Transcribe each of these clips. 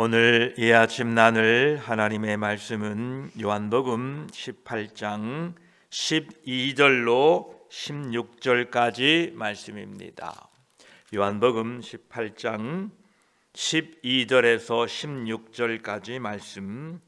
오늘 이 아침 나눌 하나님의 말씀은 요한복음 18장 12절로 16절까지 말씀입니다. 요한복음 18장 12절에서 16절까지 말씀,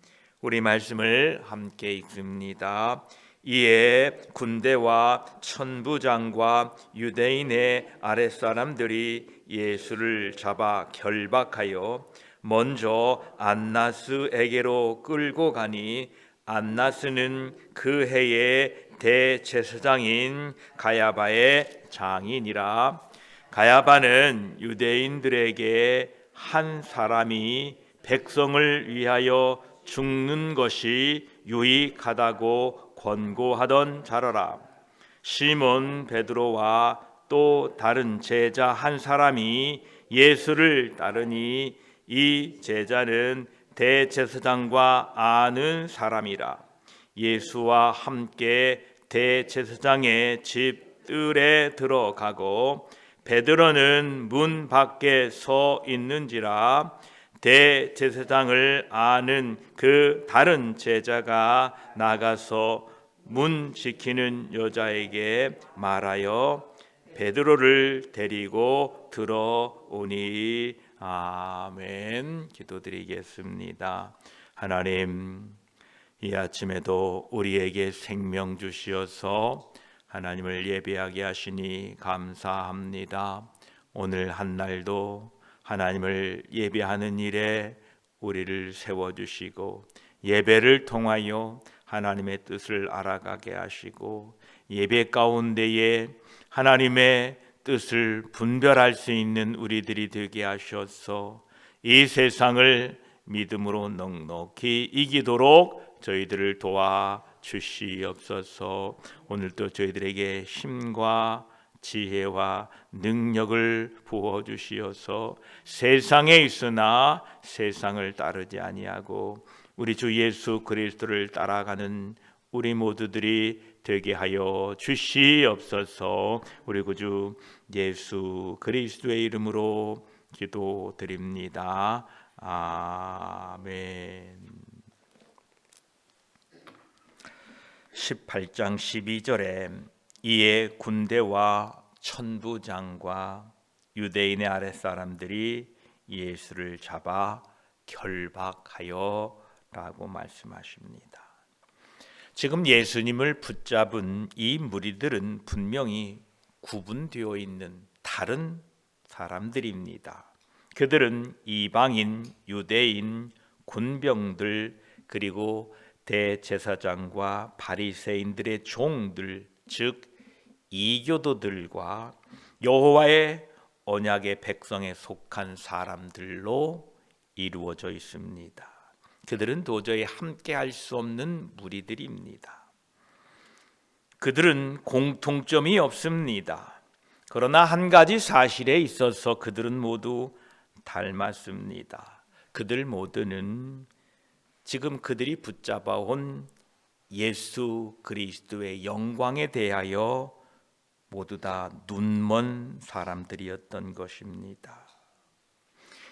우리 말씀을 함께 읽습니다. 이에 군대와 천부장과 유대인의 아랫사람들이 예수를 잡아 결박하여 먼저 안나스에게로 끌고 가니, 안나스는 그 해의 대제사장인 가야바의 장인이라. 가야바는 유대인들에게 한 사람이 백성을 위하여 죽는 것이 유익하다고 권고하던 자라라. 시몬 베드로와 또 다른 제자 한 사람이 예수를 따르니, 이 제자는 대제사장과 아는 사람이라. 예수와 함께 대제사장의 집 뜰에 들어가고 베드로는 문 밖에 서 있는지라. 대제사장을 아는 그 다른 제자가 나가서 문 지키는 여자에게 말하여 베드로를 데리고 들어오니. 아멘. 기도드리겠습니다. 하나님, 이 아침에도 우리에게 생명 주시어서 하나님을 예배하게 하시니 감사합니다. 오늘 한 날도 하나님을 예배하는 일에 우리를 세워주시고, 예배를 통하여 하나님의 뜻을 알아가게 하시고, 예배 가운데에 하나님의 뜻을 분별할 수 있는 우리들이 되게 하셔서 이 세상을 믿음으로 넉넉히 이기도록 저희들을 도와주시옵소서. 오늘도 저희들에게 힘과 지혜와 능력을 부어주시어서 세상에 있으나 세상을 따르지 아니하고 우리 주 예수 그리스도를 따라가는 우리 모두들이 되게 하여 주시옵소서. 우리 구주 예수 그리스도의 이름으로 기도드립니다. 아멘. 18장 12절에 이에 군대와 천부장과 유대인의 아랫사람들이 예수를 잡아 결박하여 라고 말씀하십니다. 지금 예수님을 붙잡은 이 무리들은 분명히 구분되어 있는 다른 사람들입니다. 그들은 이방인, 유대인, 군병들, 그리고 대제사장과 바리새인들의 종들, 즉 이교도들과 여호와의 언약의 백성에 속한 사람들로 이루어져 있습니다. 그들은 도저히 함께 할 수 없는 무리들입니다. 그들은 공통점이 없습니다. 그러나 한 가지 사실에 있어서 그들은 모두 닮았습니다. 그들 모두는 지금 그들이 붙잡아온 예수 그리스도의 영광에 대하여 모두 다 눈먼 사람들이었던 것입니다.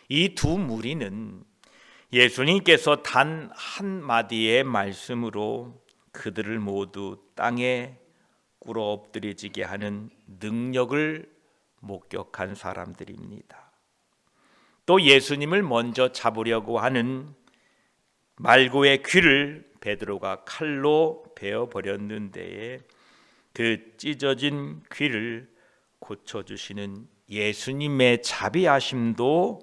이 두 무리는 예수님께서 단 한마디의 말씀으로 그들을 모두 땅에 꿇어 엎드려지게 하는 능력을 목격한 사람들입니다. 또 예수님을 먼저 잡으려고 하는 말고의 귀를 베드로가 칼로 베어버렸는데 그 찢어진 귀를 고쳐주시는 예수님의 자비하심도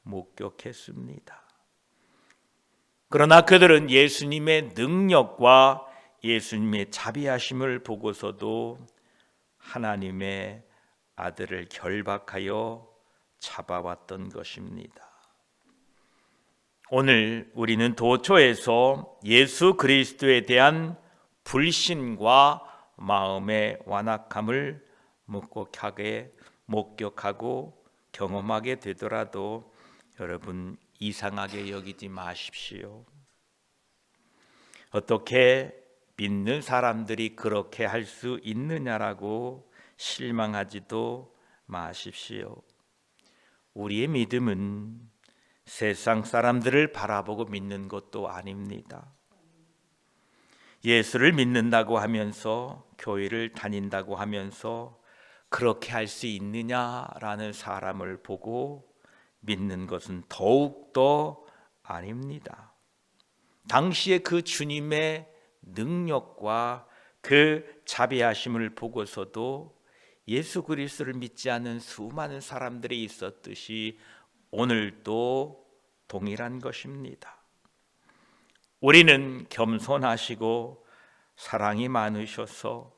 목격했습니다. 그러나 그들은 예수님의 능력과 예수님의 자비하심을 보고서도 하나님의 아들을 결박하여 잡아왔던 것입니다. 오늘 우리는 도처에서 예수 그리스도에 대한 불신과 마음의 완악함을 목격하고 경험하게 되더라도 여러분 이상하게 여기지 마십시오. 어떻게 믿는 사람들이 그렇게 할 수 있느냐라고 실망하지도 마십시오. 우리의 믿음은 세상 사람들을 바라보고 믿는 것도 아닙니다. 예수를 믿는다고 하면서, 교회를 다닌다고 하면서 그렇게 할 수 있느냐라는 사람을 보고 믿는 것은 더욱더 아닙니다. 당시에 그 주님의 능력과 그 자비하심을 보고서도 예수 그리스도를 믿지 않는 수많은 사람들이 있었듯이 오늘도 동일한 것입니다. 우리는 겸손하시고 사랑이 많으셔서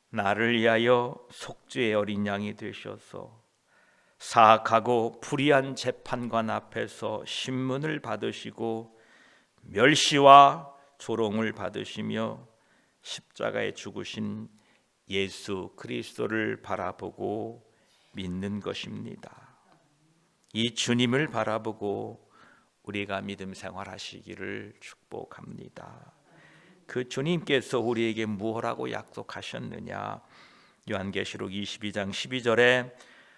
나를 위하여 속죄의 어린 양이 되셔서 사악하고 불의한 재판관 앞에서 신문을 받으시고 멸시와 조롱을 받으시며 십자가에 죽으신 예수 그리스도를 바라보고 믿는 것입니다. 이 주님을 바라보고 우리가 믿음 생활하시기를 축복합니다. 그 주님께서 우리에게 무엇라고 약속하셨느냐? 요한계시록 22장 12절에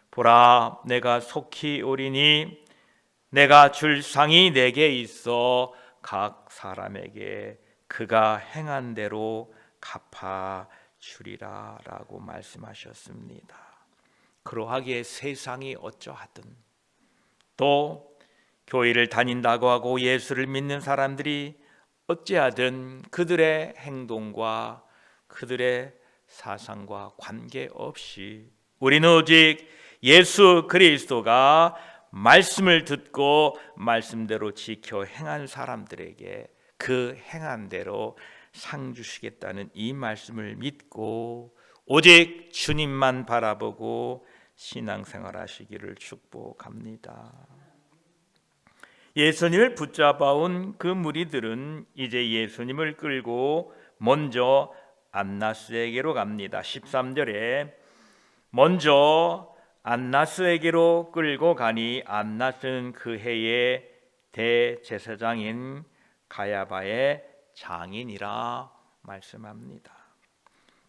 보라, 내가 속히 오리니 내가 줄 상이 내게 있어 각 사람에게 그가 행한 대로 갚아 주리라 라고 말씀하셨습니다. 그러하기에 세상이 어쩌하든, 또 교회를 다닌다고 하고 예수를 믿는 사람들이 어찌하든 그들의 행동과 그들의 사상과 관계없이 우리는 오직 예수 그리스도가 말씀을 듣고 말씀대로 지켜 행한 사람들에게 그 행한 대로 상 주시겠다는 이 말씀을 믿고 오직 주님만 바라보고 신앙생활 하시기를 축복합니다. 예수님을 붙잡아온 그 무리들은 이제 예수님을 끌고 먼저 안나스에게로 갑니다. 13절에 먼저 안나스에게로 끌고 가니 안나스는 그 해의 대제사장인 가야바의 장인이라 말씀합니다.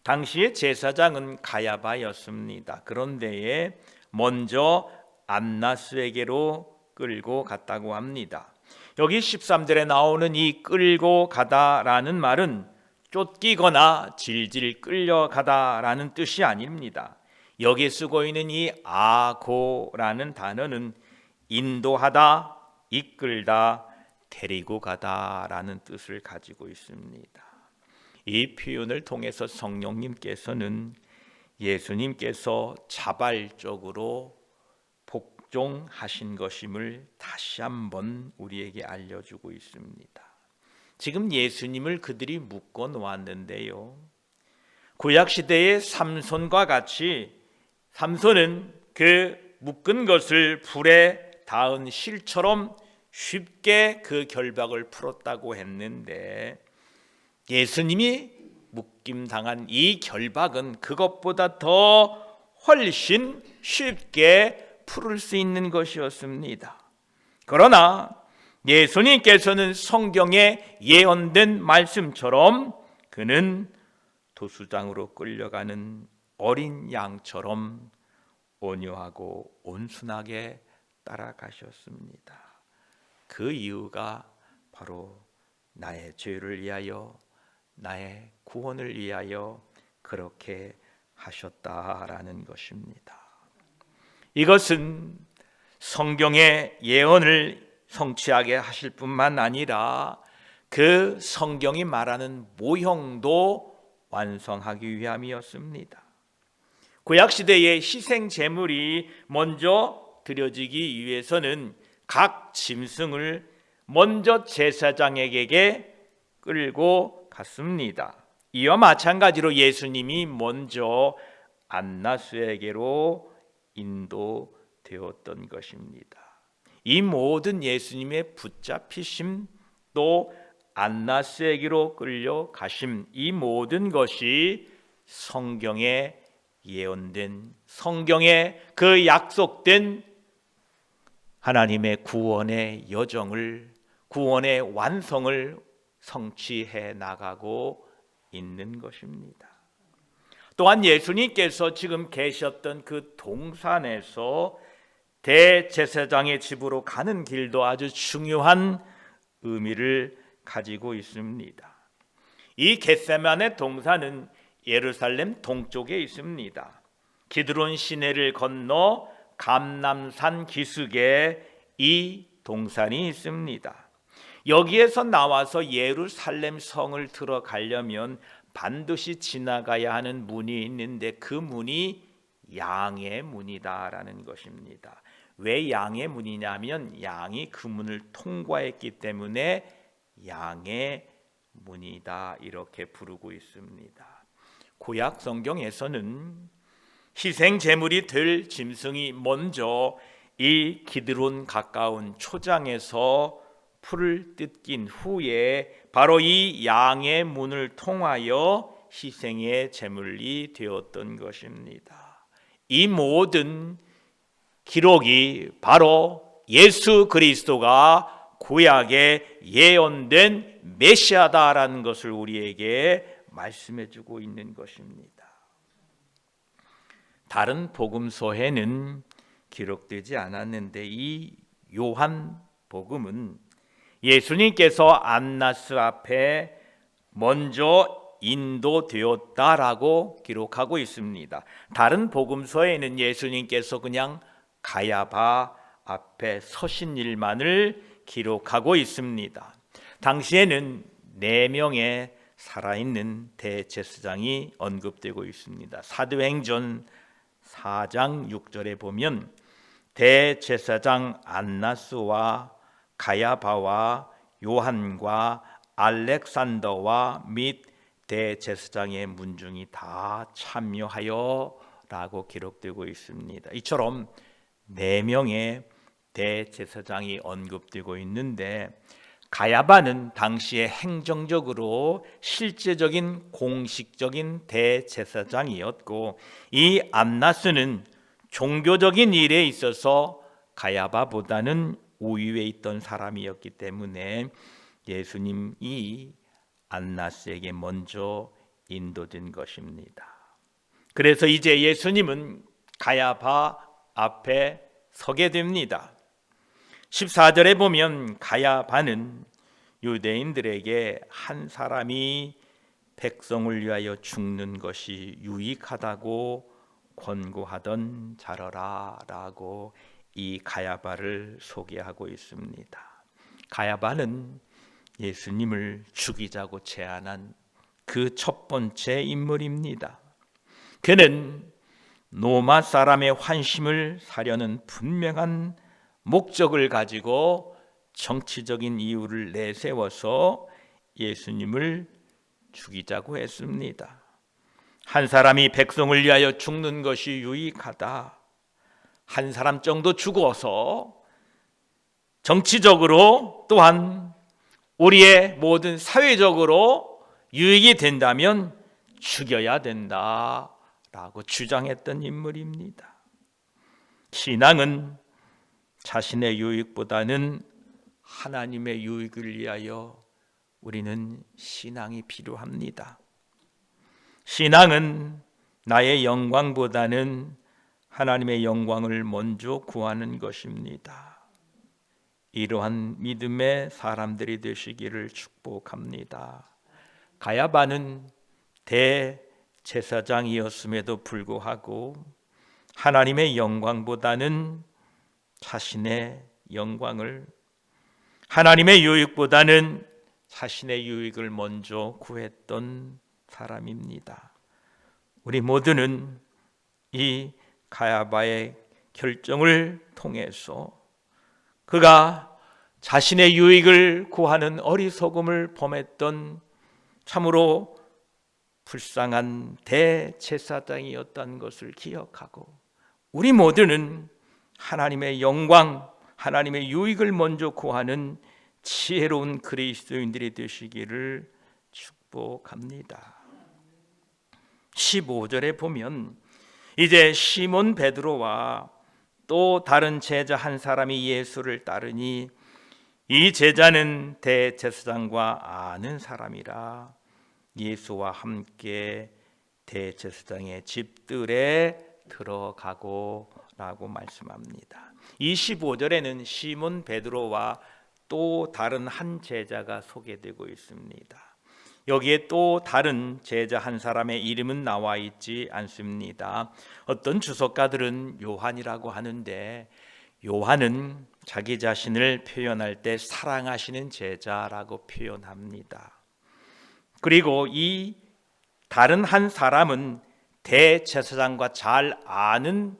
당시의 제사장은 가야바였습니다. 그런데 먼저 안나스에게로 끌고 갔다고 합니다. 여기 13절에 나오는 이 끌고 가다라는 말은 쫓기거나 질질 끌려가다라는 뜻이 아닙니다. 여기 쓰고 있는 이 아고라는 단어는 인도하다, 이끌다, 데리고 가다라는 뜻을 가지고 있습니다. 이 표현을 통해서 성령님께서는 예수님께서 자발적으로 복종하신 것임을 다시 한번 우리에게 알려주고 있습니다. 지금 예수님을 그들이 묶어 놓았는데요, 구약시대의 삼손과 같이 삼손은 그 묶은 것을 불에 닿은 실처럼 쉽게 그 결박을 풀었다고 했는데, 예수님이 묶임당한 이 결박은 그것보다 더 훨씬 쉽게 풀을 수 있는 것이었습니다. 그러나 예수님께서는 성경에 예언된 말씀처럼 그는 도수장으로 끌려가는 어린 양처럼 온유하고 온순하게 따라가셨습니다. 그 이유가 바로 나의 죄를 위하여, 나의 구원을 위하여 그렇게 하셨다라는 것입니다. 이것은 성경의 예언을 성취하게 하실 뿐만 아니라 그 성경이 말하는 모형도 완성하기 위함이었습니다. 구약시대의 희생 제물이 먼저 드려지기 위해서는 각 짐승을 먼저 제사장에게 끌고 갔습니다. 이와 마찬가지로 예수님이 먼저 안나스에게로 인도되었던 것입니다. 이 모든 예수님의 붙잡히심, 또 안나스에게로 끌려가심, 이 모든 것이 성경에 예언된, 성경에 그 약속된 하나님의 구원의 여정을, 구원의 완성을 성취해 나가고 있는 것입니다. 또한 예수님께서 지금 계셨던 그 동산에서 대제사장의 집으로 가는 길도 아주 중요한 의미를 가지고 있습니다. 이 겟세마네 동산은 예루살렘 동쪽에 있습니다. 기드론 시내를 건너 감람산 기슭에 이 동산이 있습니다. 여기에서 나와서 예루살렘 성을 들어가려면 반드시 지나가야 하는 문이 있는데 그 문이 양의 문이다라는 것입니다. 왜 양의 문이냐면 양이 그 문을 통과했기 때문에 양의 문이다 이렇게 부르고 있습니다. 구약 성경에서는 희생 제물이 될 짐승이 먼저 이 기드론 가까운 초장에서 풀을 뜯긴 후에 바로 이 양의 문을 통하여 희생의 제물이 되었던 것입니다. 이 모든 기록이 바로 예수 그리스도가 구약에 예언된 메시아다라는 것을 우리에게 말씀해 주고 있는 것입니다. 다른 복음서에는 기록되지 않았는데 이 요한 복음은 예수님께서 안나스 앞에 먼저 인도되었다라고 기록하고 있습니다. 다른 복음서에는 예수님께서 그냥 가야바 앞에 서신 일만을 기록하고 있습니다. 당시에는 4명의 살아있는 대제사장이 언급되고 있습니다. 사도행전 4장 6절에 보면 대제사장 안나스와 가야바와 요한과 알렉산더와 및 대제사장의 문중이 다 참여하여 라고 기록되고 있습니다. 이처럼 4명의 대제사장이 언급되고 있는데 가야바는 당시에 행정적으로 실제적인 공식적인 대제사장이었고 이 안나스는 종교적인 일에 있어서 가야바보다는 우위에 있던 사람이었기 때문에 예수님이 안나스에게 먼저 인도된 것입니다. 그래서 이제 예수님은 가야바 앞에 서게 됩니다. 14절에 보면 가야바는 유대인들에게 한 사람이 백성을 위하여 죽는 것이 유익하다고 권고하던 자러라 라고 이 가야바를 소개하고 있습니다. 가야바는 예수님을 죽이자고 제안한 그 첫 번째 인물입니다. 그는 로마 사람의 환심을 사려는 분명한 목적을 가지고 정치적인 이유를 내세워서 예수님을 죽이자고 했습니다. 한 사람이 백성을 위하여 죽는 것이 유익하다. 한 사람 정도 죽어서 정치적으로 또한 우리의 모든 사회적으로 유익이 된다면 죽여야 된다라고 주장했던 인물입니다. 신앙은 자신의 유익보다는 하나님의 유익을 위하여 우리는 신앙이 필요합니다. 신앙은 나의 영광보다는 하나님의 영광을 먼저 구하는 것입니다. 이러한 믿음의 사람들이 되시기를 축복합니다. 가야바는 대제사장이었음에도 불구하고 하나님의 영광보다는 자신의 영광을, 하나님의 유익보다는 자신의 유익을 먼저 구했던 사람입니다. 우리 모두는 이 가야바의 결정을 통해서 그가 자신의 유익을 구하는 어리석음을 범했던 참으로 불쌍한 대제사장이었다는 것을 기억하고 우리 모두는 하나님의 영광, 하나님의 유익을 먼저 구하는 지혜로운 그리스도인들이 되시기를 축복합니다. 15절에 보면 이제 시몬 베드로와 또 다른 제자 한 사람이 예수를 따르니 이 제자는 대제사장과 아는 사람이라 예수와 함께 대제사장의 집들에 들어가고 라고 말씀합니다. 25절에는 시몬 베드로와 또 다른 한 제자가 소개되고 있습니다. 여기에 또 다른 제자 한 사람의 이름은 나와 있지 않습니다. 어떤 주석가들은 요한이라고 하는데, 요한은 자기 자신을 표현할 때 사랑하시는 제자라고 표현합니다. 그리고 이 다른 한 사람은 대제사장과 잘 아는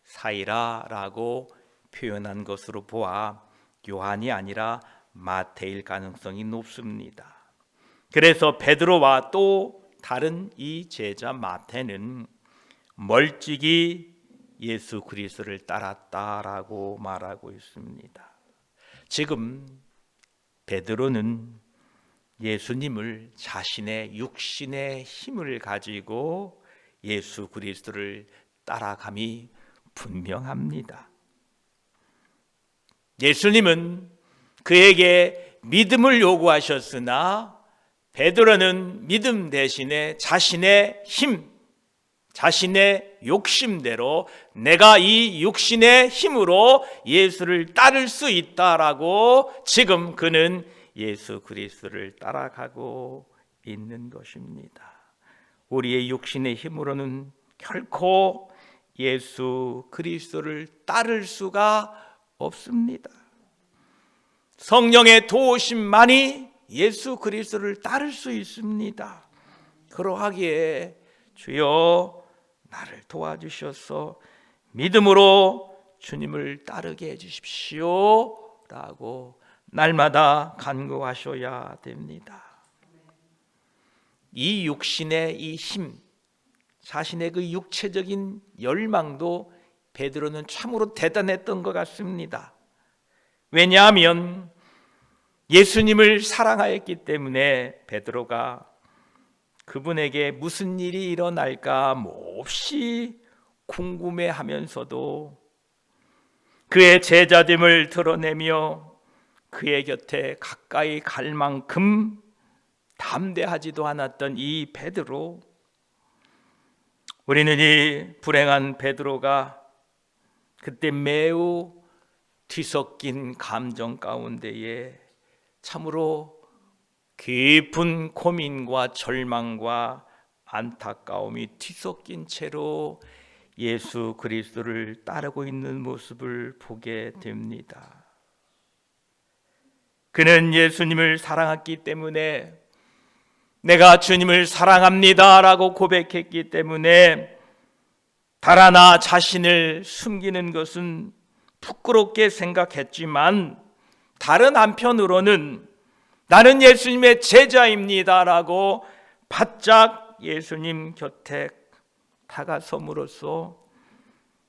사이라라고 표현한 것으로 보아 요한이 아니라 마태일 가능성이 높습니다. 그래서 베드로와 또 다른 이 제자 마태는 멀찍이 예수 그리스도를 따랐다라고 말하고 있습니다. 지금 베드로는 예수님을 자신의 육신의 힘을 가지고 예수 그리스도를 따라감이 분명합니다. 예수님은 그에게 믿음을 요구하셨으나 베드로는 믿음 대신에 자신의 힘, 자신의 욕심대로 내가 이 육신의 힘으로 예수를 따를 수 있다라고 지금 그는 예수 그리스도를 따라가고 있는 것입니다. 우리의 육신의 힘으로는 결코 예수 그리스도를 따를 수가 없습니다. 성령의 도우심만이 예수 그리스도를 따를 수 있습니다. 그러하기에 주여 나를 도와주셔서 믿음으로 주님을 따르게 해주십시오 라고 날마다 간구하셔야 됩니다. 이 육신의 이 힘, 자신의 그 육체적인 열망도 베드로는 참으로 대단했던 것 같습니다. 왜냐하면 예수님을 사랑하였기 때문에 베드로가 그분에게 무슨 일이 일어날까 몹시 궁금해하면서도 그의 제자됨을 드러내며 그의 곁에 가까이 갈 만큼 담대하지도 않았던 이 베드로, 우리는 이 불행한 베드로가 그때 매우 뒤섞인 감정 가운데에 참으로 깊은 고민과 절망과 안타까움이 뒤섞인 채로 예수 그리스도를 따르고 있는 모습을 보게 됩니다. 그는 예수님을 사랑했기 때문에, 내가 주님을 사랑합니다 라고 고백했기 때문에 달아나 자신을 숨기는 것은 부끄럽게 생각했지만, 다른 한편으로는 나는 예수님의 제자입니다 라고 바짝 예수님 곁에 다가섬으로써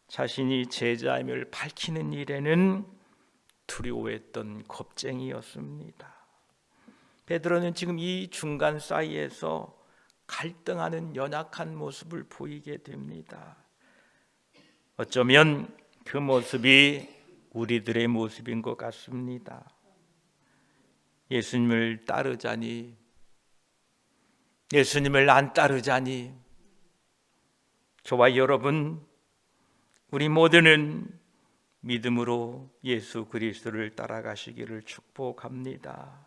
자신이 제자임을 밝히는 일에는 두려워했던 겁쟁이였습니다. 베드로는 지금 이 중간 사이에서 갈등하는 연약한 모습을 보이게 됩니다. 어쩌면 그 모습이 우리들의 모습인 것 같습니다. 예수님을 따르자니, 예수님을 안 따르자니, 저와 여러분, 우리 모두는 믿음으로 예수 그리스도를 따라가시기를 축복합니다.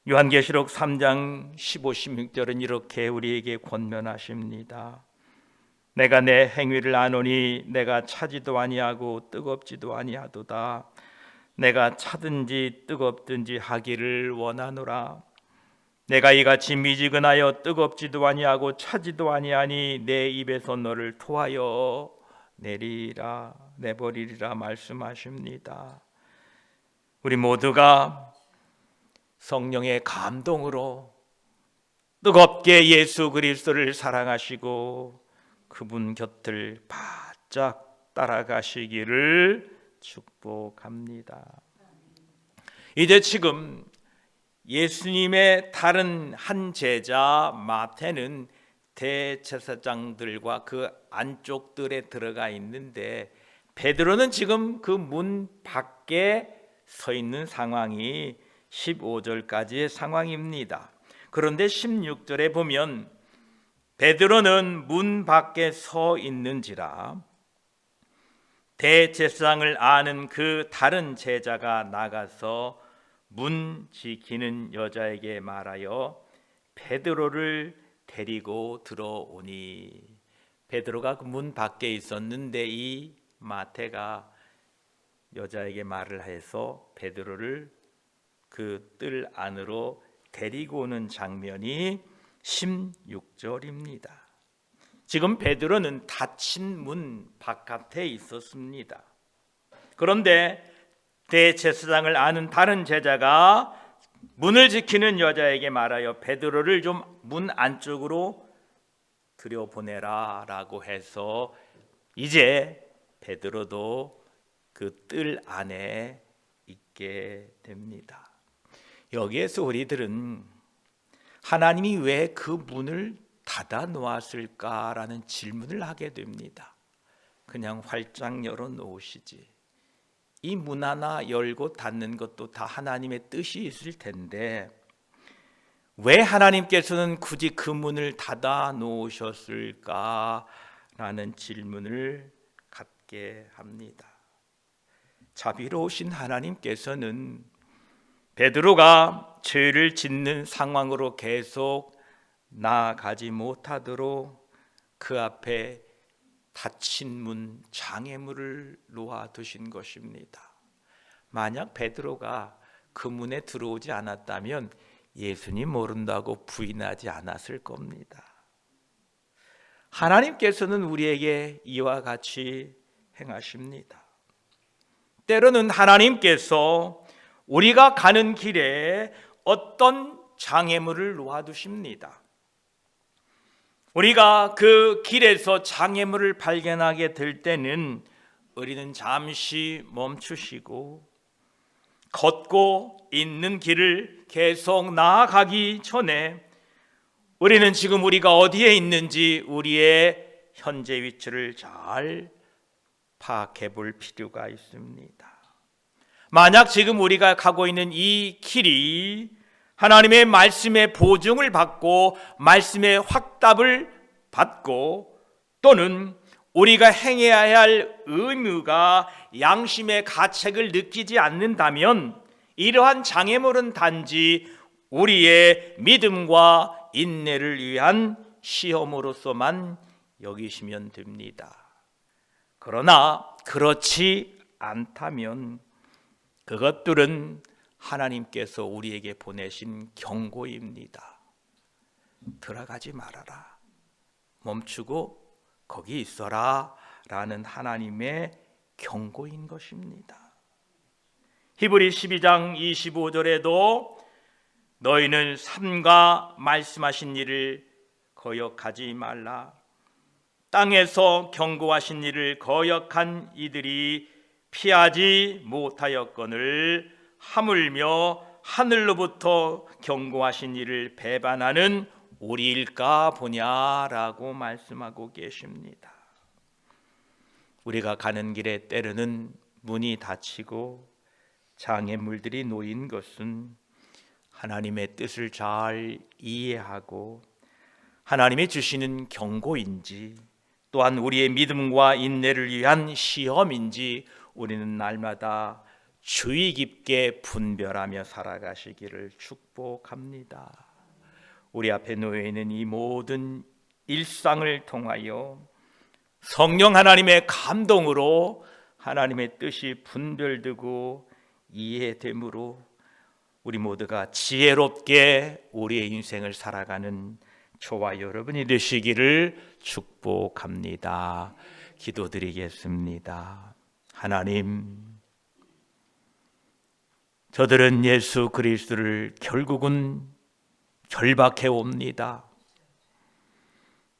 요한계시록 3장 15, 16절은 이렇게 우리에게 권면하십니다. 내가 내 행위를 아노니 내가 차지도 아니하고 뜨겁지도 아니하도다. 내가 차든지 뜨겁든지 하기를 원하노라. 내가 이같이 미지근하여 뜨겁지도 아니하고 차지도 아니하니 내 입에서 너를 토하여 내버리리라 말씀하십니다. 우리 모두가 성령의 감동으로 뜨겁게 예수 그리스도를 사랑하시고 그분 곁을 바짝 따라가시기를 축복합니다. 이제 지금 예수님의 다른 한 제자 마태는 대제사장들과 그 안쪽들에 들어가 있는데, 베드로는 지금 그 문 밖에 서 있는 상황이 15절까지의 상황입니다. 그런데 16절에 보면 베드로는 문 밖에 서 있는지라 대제사장을 아는 그 다른 제자가 나가서 문 지키는 여자에게 말하여 베드로를 데리고 들어오니. 베드로가 그 문 밖에 있었는데 이 마태가 여자에게 말을 해서 베드로를 그 뜰 안으로 데리고 오는 장면이 16절입니다. 지금 베드로는 닫힌 문 바깥에 있었습니다. 그런데 대제사장을 아는 다른 제자가 문을 지키는 여자에게 말하여 베드로를 좀 문 안쪽으로 들여보내라 라고 해서 이제 베드로도 그 뜰 안에 있게 됩니다. 여기에서 우리들은 하나님이 왜 그 문을 닫아 놓았을까라는 질문을 하게 됩니다. 그냥 활짝 열어 놓으시지. 이 문 하나 열고 닫는 것도 다 하나님의 뜻이 있을 텐데 왜 하나님께서는 굳이 그 문을 닫아 놓으셨을까라는 질문을 갖게 합니다. 자비로우신 하나님께서는 베드로가 죄를 짓는 상황으로 계속 나아가지 못하도록 그 앞에 닫힌 문, 장애물을 놓아두신 것입니다. 만약 베드로가 그 문에 들어오지 않았다면 예수님 모른다고 부인하지 않았을 겁니다. 하나님께서는 우리에게 이와 같이 행하십니다. 때로는 하나님께서 우리가 가는 길에 어떤 장애물을 놓아두십니다. 우리가 그 길에서 장애물을 발견하게 될 때는 우리는 잠시 멈추시고 걷고 있는 길을 계속 나아가기 전에 우리는 지금 우리가 어디에 있는지 우리의 현재 위치를 잘 파악해 볼 필요가 있습니다. 만약 지금 우리가 가고 있는 이 길이 하나님의 말씀의 보증을 받고 말씀의 확답을 받고 또는 우리가 행해야 할 의무가 양심의 가책을 느끼지 않는다면 이러한 장애물은 단지 우리의 믿음과 인내를 위한 시험으로서만 여기시면 됩니다. 그러나 그렇지 않다면 그것들은 하나님께서 우리에게 보내신 경고입니다. 들어가지 말아라. 멈추고 거기 있어라 라는 하나님의 경고인 것입니다. 히브리 12장 25절에도 너희는 삼가 말씀하신 일을 거역하지 말라. 땅에서 경고하신 일을 거역한 이들이 피하지 못하였거늘 하물며 하늘로부터 경고하신 일을 배반하는 우리일까 보냐라고 말씀하고 계십니다. 우리가 가는 길에 때로는 문이 닫히고 장애물들이 놓인 것은 하나님의 뜻을 잘 이해하고 하나님이 주시는 경고인지 또한 우리의 믿음과 인내를 위한 시험인지 우리는 날마다 주의 깊게 분별하며 살아가시기를 축복합니다. 우리 앞에 놓여 있는 이 모든 일상을 통하여 성령 하나님의 감동으로 하나님의 뜻이 분별되고 이해됨으로 우리 모두가 지혜롭게 우리의 인생을 살아가는 저와 여러분이 되시기를 축복합니다. 기도드리겠습니다. 하나님, 저들은 예수 그리스도를 결국은 결박해 옵니다.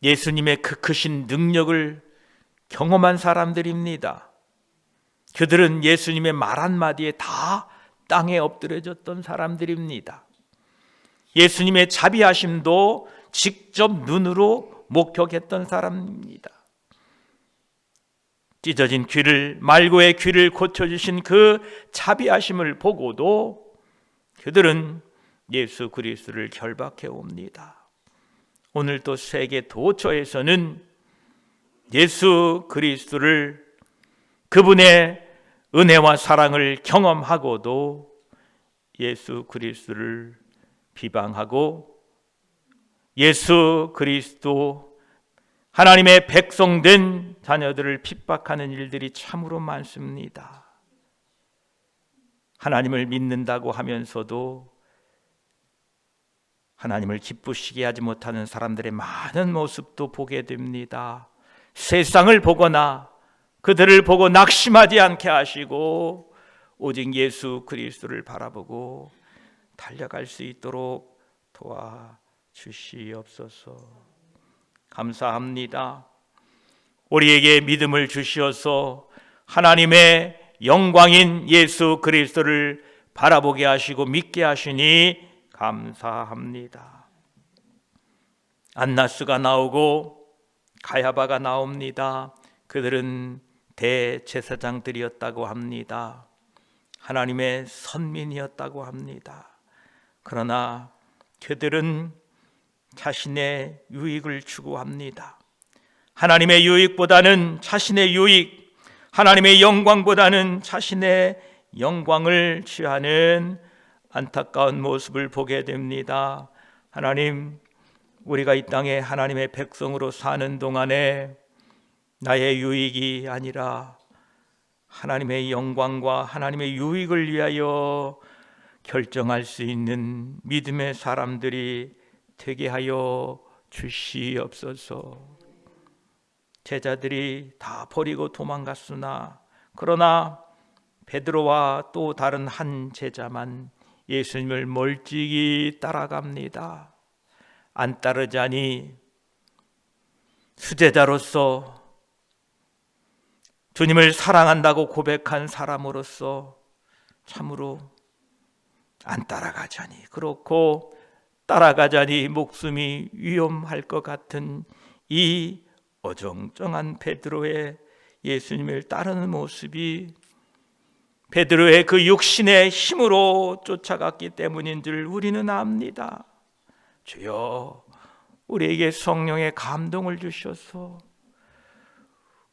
예수님의 그 크신 능력을 경험한 사람들입니다. 그들은 예수님의 말 한마디에 다 땅에 엎드려졌던 사람들입니다. 예수님의 자비하심도 직접 눈으로 목격했던 사람입니다. 찢어진 귀를, 말고의 귀를 고쳐주신 그 자비하심을 보고도 그들은 예수 그리스도를 결박해 옵니다. 오늘 또 세계 도처에서는 예수 그리스도를 그분의 은혜와 사랑을 경험하고도 예수 그리스도를 비방하고 예수 그리스도 하나님의 백성된 자녀들을 핍박하는 일들이 참으로 많습니다. 하나님을 믿는다고 하면서도 하나님을 기쁘시게 하지 못하는 사람들의 많은 모습도 보게 됩니다. 세상을 보거나 그들을 보고 낙심하지 않게 하시고 오직 예수 그리스도를 바라보고 달려갈 수 있도록 도와주시옵소서. 감사합니다. 우리에게 믿음을 주시어서 하나님의 영광인 예수 그리스도를 바라보게 하시고 믿게 하시니 감사합니다. 안나스가 나오고 가야바가 나옵니다. 그들은 대제사장들이었다고 합니다. 하나님의 선민이었다고 합니다. 그러나 그들은 자신의 유익을 추구합니다. 하나님의 유익보다는 자신의 유익, 하나님의 영광보다는 자신의 영광을 취하는 안타까운 모습을 보게 됩니다. 하나님, 우리가 이 땅에 하나님의 백성으로 사는 동안에 나의 유익이 아니라 하나님의 영광과 하나님의 유익을 위하여 결정할 수 있는 믿음의 사람들이 되게 하여 주시옵소서. 제자들이 다 버리고 도망갔으나 그러나 베드로와 또 다른 한 제자만 예수님을 멀찍이 따라갑니다. 안 따르자니 수제자로서 주님을 사랑한다고 고백한 사람으로서 참으로 안 따라가자니, 그렇고 따라가자니 목숨이 위험할 것 같은 이 어정쩡한 베드로의 예수님을 따르는 모습이 베드로의 그 육신의 힘으로 쫓아갔기 때문인 줄 우리는 압니다. 주여, 우리에게 성령의 감동을 주셔서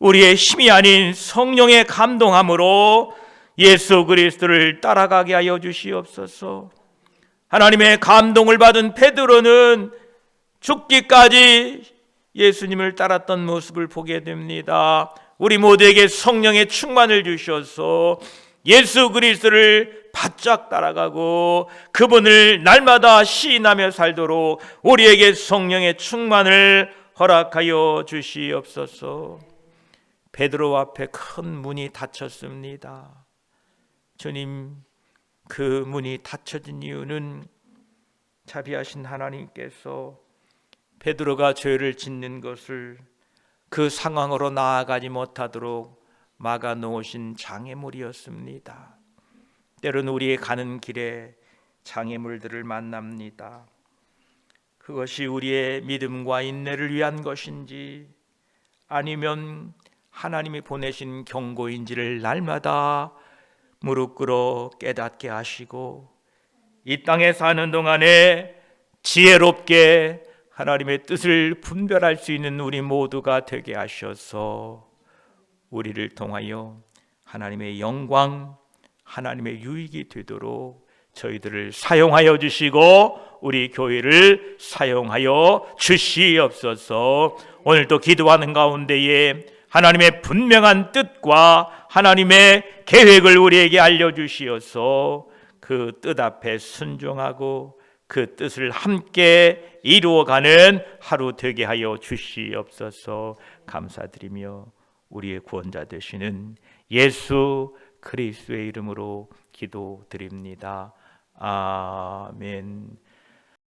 우리의 힘이 아닌 성령의 감동함으로 예수 그리스도를 따라가게 하여 주시옵소서. 하나님의 감동을 받은 베드로는 죽기까지 예수님을 따랐던 모습을 보게 됩니다. 우리 모두에게 성령의 충만을 주셔서 예수 그리스도를 바짝 따라가고 그분을 날마다 시인하며 살도록 우리에게 성령의 충만을 허락하여 주시옵소서. 베드로 앞에 큰 문이 닫혔습니다. 주님, 그 문이 닫혀진 이유는 자비하신 하나님께서 베드로가 죄를 짓는 것을 그 상황으로 나아가지 못하도록 막아 놓으신 장애물이었습니다. 때론 우리의 가는 길에 장애물들을 만납니다. 그것이 우리의 믿음과 인내를 위한 것인지 아니면 하나님이 보내신 경고인지를 날마다 무릎 꿇어 깨닫게 하시고 이 땅에 사는 동안에 지혜롭게 하나님의 뜻을 분별할 수 있는 우리 모두가 되게 하셔서 우리를 통하여 하나님의 영광, 하나님의 유익이 되도록 저희들을 사용하여 주시고 우리 교회를 사용하여 주시옵소서. 오늘도 기도하는 가운데에 하나님의 분명한 뜻과 하나님의 계획을 우리에게 알려주시어서 그 뜻 앞에 순종하고 그 뜻을 함께 이루어가는 하루 되게 하여 주시옵소서. 감사드리며 우리의 구원자 되시는 예수 그리스도의 이름으로 기도드립니다. 아멘.